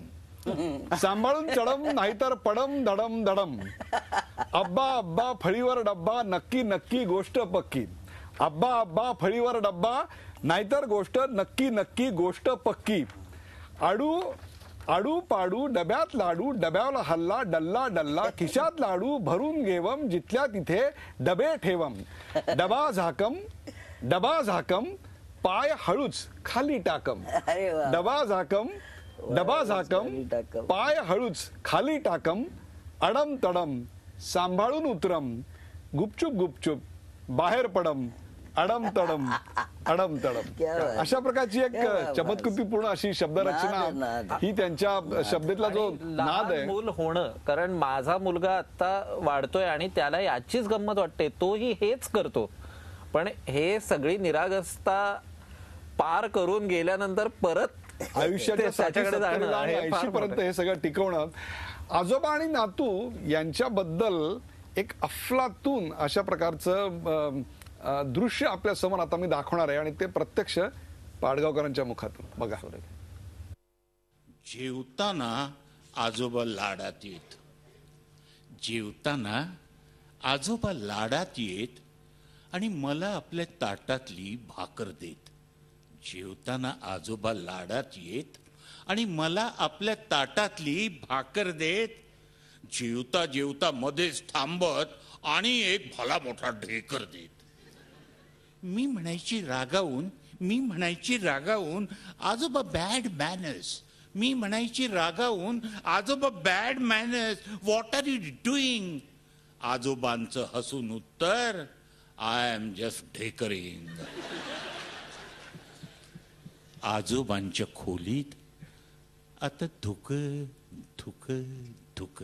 C: सांभाळून चढम नाहीतर पडम धडम धडम. अब्बा अब्बा फळीवर डब्बा, नक्की नक्की गोष्ट पक्की. अब्बा अब्बा फळीवर डब्बा, नाहीतर गोष्ट नक्की नक्की गोष्ट पक्की. आडू आडू पाडू डब्यात लाडू, डब्याला हल्ला डल्ला डल्ला. खिशात लाडू भरून घेवम, जिथल्या तिथे डबे ठेवम. डबा झाकम पाय हळूच खाली टाकम.
D: अरे वा.
C: डबा झाकम पाय हळूच खाली टाकम. अडम तडम सांभाळून उतरम, गुपचूप गुपचूप बाहेर पडम. अडम तडम अडम तडम.
D: क्या बात.
C: अशा प्रकारची एक
D: क्या बात.
C: चमत्कृतीपूर्ण अशी शब्दरचना
D: नाद.
C: ही त्यांच्या शब्दातला जो
H: आणि
C: नाद
H: लहान
C: आहे.
H: मूल होणं, कारण माझा मुलगा आता वाढतोय आणि त्याला याचीच गंमत वाटते, तोही हेच करतो. पण हे सगळी निरागसता पार करून गेल्यानंतर परत
C: आयुष्याच्या
H: त्याच्याकडे जाणं हे फार
C: 80 पर्यंत हे सगळं टिकवणं. आजोबा आणि नातू यांच्याबद्दल एक अफलातून अशा प्रकारचं दृश्य आपल्या समोर आता मी दाखवणार आहे आणि ते प्रत्यक्ष पाडगावकरांच्या मुखातून बघा.
G: जेवताना आजोबा लाडात येत, जेवताना आजोबा लाडात येत आणि मला आपल्या ताटातली भाकर देत. जेवताना आजोबा लाडात येत आणि मला आपल्या ताटातली भाकर देत. जेवता जेवता मध्येच थांबत आणि एक भला मोठा ढेकर देत. मी म्हणायची रागावून आजोबा बॅड मॅनर्स. मी म्हणायची रागावून आजोबा bad manners, what are you doing. आजोबांचं हसून उत्तर, आय एम जस्ट ढेकरिंग. आजोबांच्या खोलीत आता धुक धुक धुक.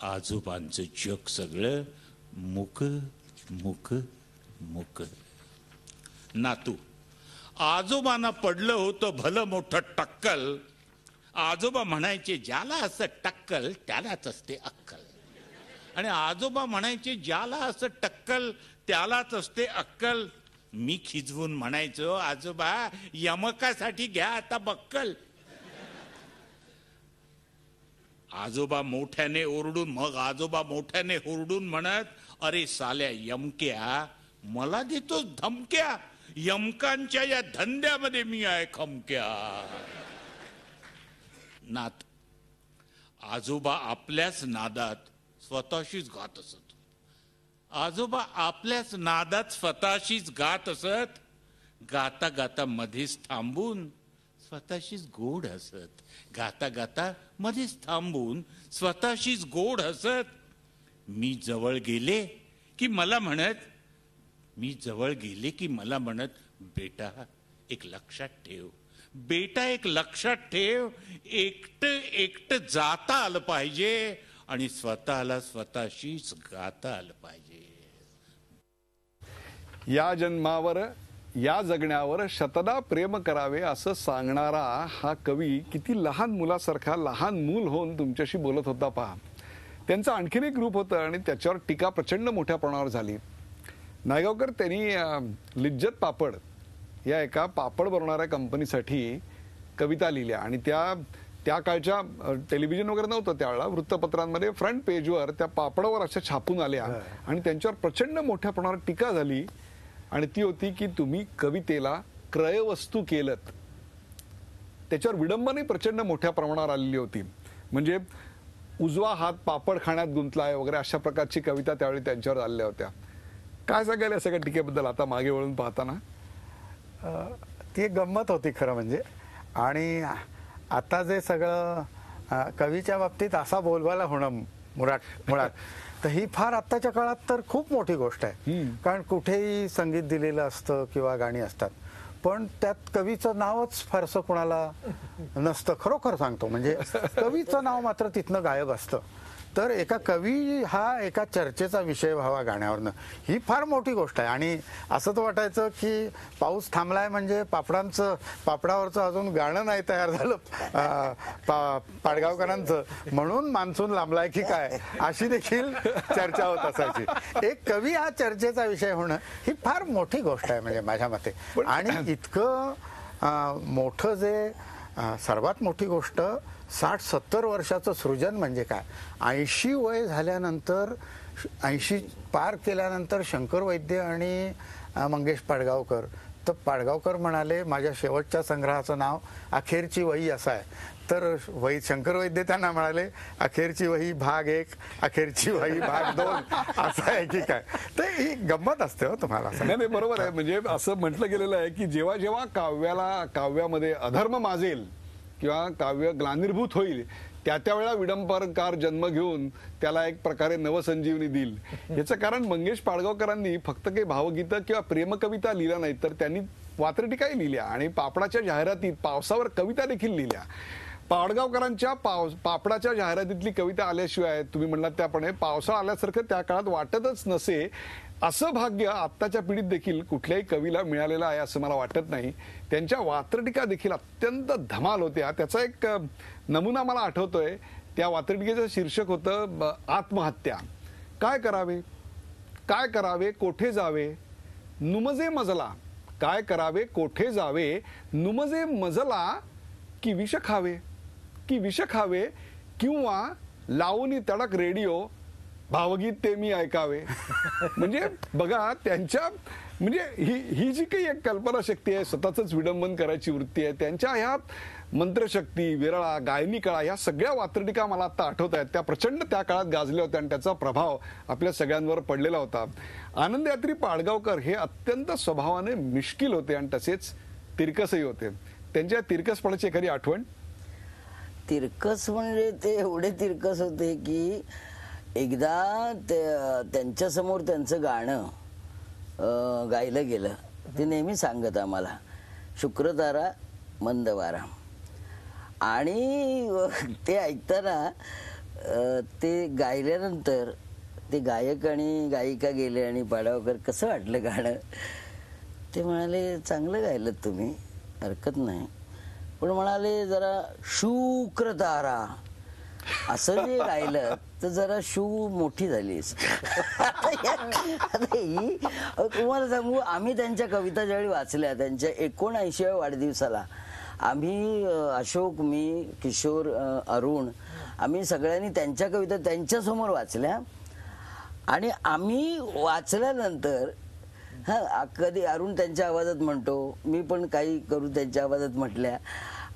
G: आजोबांचं जग सगळं मुक मुक मुक. नातू, आजोबांना पडलं होतं भलं मोठं टक्कल. आजोबा म्हणायचे ज्याला असं टक्कल त्यालाच असते अक्कल. आणि आजोबा म्हणायचे ज्याला असं टक्कल त्यालाच असते अक्कल. मी खिजवून म्हणायचो, आजोबा यमकासाठी घ्या आता बक्कल. आजोबा मोठ्याने ओरडून, मग आजोबा मोठ्याने ओरडून म्हणत, अरे साल्या यमक्या, मला देतोस धमक्या. यमकांच्या या धंद्यामध्ये मी आहे खमक्या. नात, आजोबा आपल्याच नादात स्वतःशीच गात असत. आजोबा आपल्याच नादात स्वतःशीच गात असत. गाता गाता मध्येच थांबून स्वतःशीच गोड हसत. गाता गाता मध्येच थांबून स्वतःशीच गोड हसत. मी जवळ गेले की मला म्हणत, बेटा एक लक्षात ठेव, बेटा एक लक्षात ठेव, एकटं जाता आलं पाहिजे आणि स्वतःला स्वतःशीच गाता आलं पाहिजे.
C: या जन्मावर या जगण्यावर शतदा प्रेम करावे असं सांगणारा हा कवी किती लहान मुलासारखा लहान मूल होऊन तुमच्याशी बोलत होता पहा. त्यांचं आणखीन एक रूप होतं आणि त्याच्यावर टीका प्रचंड मोठ्या प्रमाणावर झाली. नायगावकर त्यांनी लिज्जत पापड या एका पापड बनवणाऱ्या कंपनीसाठी कविता लिहिल्या आणि त्या काळच्या टेलिव्हिजन वगैरे नव्हतं त्यावेळेला, वृत्तपत्रांमध्ये फ्रंट पेजवर त्या पापडावर अशा छापून आल्या आणि त्यांच्यावर प्रचंड मोठ्या प्रमाणावर टीका झाली आणि ती होती की तुम्ही कवितेला क्रयवस्तू केलत. त्याच्यावर विडंबनही प्रचंड मोठ्या प्रमाणावर आलेली होती. म्हणजे उजवा हात पापड खाण्यात गुंतलाय वगैरे अशा प्रकारची कविता त्यावेळी त्यांच्यावर आलेल्या होत्या. काय सांगायला या सगळ्या टीकेबद्दल आता मागे वळून पाहताना?
E: ती एक गंमत होती खरं म्हणजे. आणि आता जे सगळं कवीच्या बाबतीत असा बोलबाला होणं मुळात तर ही फार आत्ताच्या काळात तर खूप मोठी गोष्ट आहे. कारण कुठेही संगीत दिलेलं असतं किंवा गाणी असतात, पण त्यात कवीचं नावच फारसं कोणाला नसतं. खरोखर सांगतो म्हणजे कवीचं नाव मात्र तिथनं गायब असतं. तर एका कवी हा एका चर्चेचा विषय व्हावा गाण्यावरनं, ही फार मोठी गोष्ट आहे. आणि असं तर वाटायचं की पाऊस थांबलाय म्हणजे पापडावरचं अजून गाणं नाही तयार झालं पाडगावकरांचं, म्हणून मान्सून लांबलाय की काय, अशी देखील चर्चा होत असायची. एक कवी हा चर्चेचा विषय होणं ही फार मोठी गोष्ट आहे म्हणजे माझ्या मते. आणि इतकं मोठं जे सर्वात मोठी गोष्ट 60-70 वर्षाचं सृजन म्हणजे काय. 80 वय झाल्यानंतर 80 पार केल्यानंतर शंकर वैद्य आणि मंगेश पाडगावकर, तर पाडगावकर म्हणाले माझ्या शेवटच्या संग्रहाचं नाव अखेरची वही असं आहे. तर शंकर वैद्य त्यांना म्हणाले अखेरची वही भाग 1, अखेरची वही भाग 2 असं आहे की काय. तर ही गंमत असते हो तुम्हाला.
C: नाही बरोबर आहे. म्हणजे असं म्हटलं गेलेलं आहे की जेव्हा जेव्हा काव्यामध्ये अधर्म माजेल किंवा काव्य ग्लानिर्भूत होईल त्यावेळेला विडंबनकार जन्म घेऊन त्याला एक प्रकारे नवसंजीवनी देईल. याचं कारण मंगेश पाडगावकरांनी फक्त काही भावगीतं किंवा प्रेमकविता लिहिल्या नाहीत, तर त्यांनी वात्रटिकाही लिहिल्या आणि पापडाच्या जाहिरातीत पावसावर कविता देखील लिहिल्या. पाडगावकरांच्या पापडाच्या जाहिरातीतली कविता आल्याशिवाय तुम्ही म्हणलात त्याप्रमाणे पावसाळा आल्यासारखं त्या काळात वाटतच नसे. असं भाग्य आत्ताच्या पिढीत देखील कुठल्याही कवीला मिळालेलं आहे असं मला वाटत नाही. त्यांच्या वात्रटिका देखील अत्यंत धमाल होत्या. त्याचा एक नमुना मला आठवतोय. त्या वात्रटिकेचं शीर्षक होतं आत्महत्या. काय करावे कोठे जावे नुमजे मजला, काय करावे कोठे जावे नुमजे मजला, की विष खावे किंवा लावणी तडक रेडिओ भावगीत ते मी ऐकावे. म्हणजे बघा त्यांच्या म्हणजे ही जी काही एक कल्पनाशक्ती आहे, स्वतःच विडंबन करायची वृत्ती आहे, त्यांच्या ह्या मंत्रशक्ती, विरळा, गायनी कळा ह्या सगळ्या वात्रटिका मला आता आठवत आहेत. त्या प्रचंड त्या काळात गाजल्या होत्या आणि त्याचा प्रभाव आपल्या सगळ्यांवर पडलेला होता. आनंदयात्री पाडगावकर हे अत्यंत स्वभावाने मिश्किल होते आणि तसेच तिरकसही होते. त्यांच्या तिरकसपणाची एखादी आठवण?
D: तिरकस म्हणजे ते एवढे तिरकस होते की एकदा त्यांच्या समोर त्यांचं गाणं गायलं गेलं. ते नेहमी सांगत आम्हाला शुक्रतारा मंदवारा. आणि ते ऐकताना ते गायल्यानंतर ते गायक आणि गायिका गेले आणि पाडगावकर कसं वाटलं गाणं. ते म्हणाले चांगलं गायलं तुम्ही, हरकत नाही, पण म्हणाले जरा शुक्रतारा असं जे गायलं तर जरा शू मोठी झालीस. ही तुम्हाला सांगू, आम्ही त्यांच्या कविता ज्यावेळी वाचल्या त्यांच्या 79व्या वाढदिवसाला, आम्ही अशोक, मी, किशोर, अरुण, आम्ही सगळ्यांनी त्यांच्या कविता त्यांच्यासमोर वाचल्या. आणि आम्ही वाचल्यानंतर कधी अरुण त्यांच्या आवाजात म्हणतो, मी पण काही करू त्यांच्या आवाजात म्हटल्या.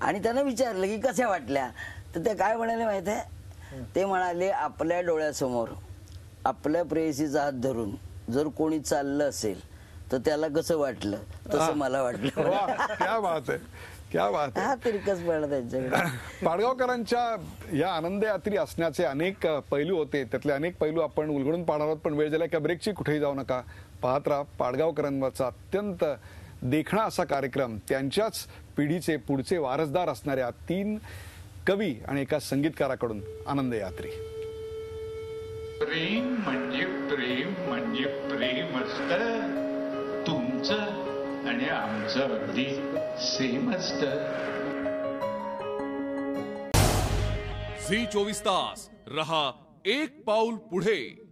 D: आणि त्यांना विचारलं की कशा वाटल्या, तर ते काय म्हणाले माहिती आहे? ते म्हणाले आपल्या डोळ्यासमोर आपल्या प्रेयसीचा हात धरून जर कोणी चाललं असेल तर त्याला कसं वाटलं तसं मला वाटलं.
C: क्या बात आहे, क्या बात आहे.
D: हा तिरकसपणा त्यांच्याकडे.
C: पाडगावकरांच्या या आनंदयात्री असण्याचे अनेक पैलू होते. त्यातले अनेक पैलू आपण उलगडून पाहणार आहोत, पण वेळ झाला का ब्रेकची, कुठेही जाऊ नका. पाहत राहा पाडगावकरांचा अत्यंत देखणा असा कार्यक्रम. त्यांच्याच पिढीचे पुढचे वारसदार असणाऱ्या 3 कवी आणि एका संगीतकाराकडून आनंदयात्री.
A: प्रेम म्हणजे प्रेम असतं, आमचं अगदी सेमच तर.
I: झी 24 तास रहा एक पाऊल पुढे.